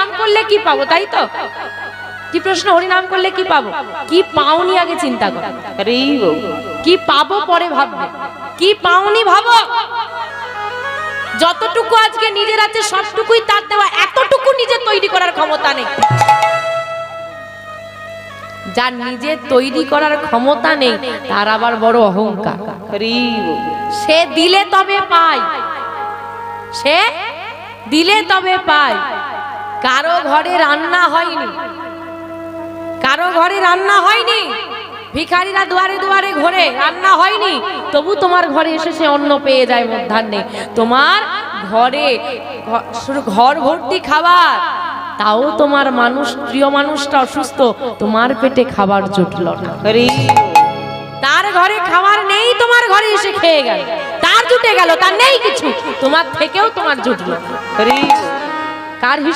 নাম করলে কি পাবো, তাই তো? কি প্রশ্ন, হরি নাম করলে কি পাবো? কি পাওনি আগে চিন্তা করো, কি পাবো পরে ভাববে। কি পাওনি ভাবো। যতটুকু আজকে নিজের আছে সবটুকুই তার দেওয়া, এতটুকু নিজে তৈরি করার ক্ষমতা নেই। যার নিজে তৈরি করার ক্ষমতা নেই তার আবার বড় অহংকার। সে দিলে তবে পায়, সে দিলে তবে পায়। কারো ঘরে রান্না হয়নি, কারো ঘরে রান্না হয়নি, ভিখারিরা দুয়ারে দুয়ারে ঘোরে, রান্না হয়নি, তবু তোমার ঘরে এসে সে অন্ন পেয়ে যায় মধ্যাহ্নে। তোমার ঘরে ঘর ভর্তি খাবার, তাও তোমার মানুষ, প্রিয় মানুষটা অসুস্থ, তোমার পেটে খাবার জুটল না। তার ঘরে খাবার নেই, তোমার ঘরে এসে খেয়ে গেল, তার জুটে গেল, তার নেই কিছু, তোমার থেকেও তোমার জুটল। কার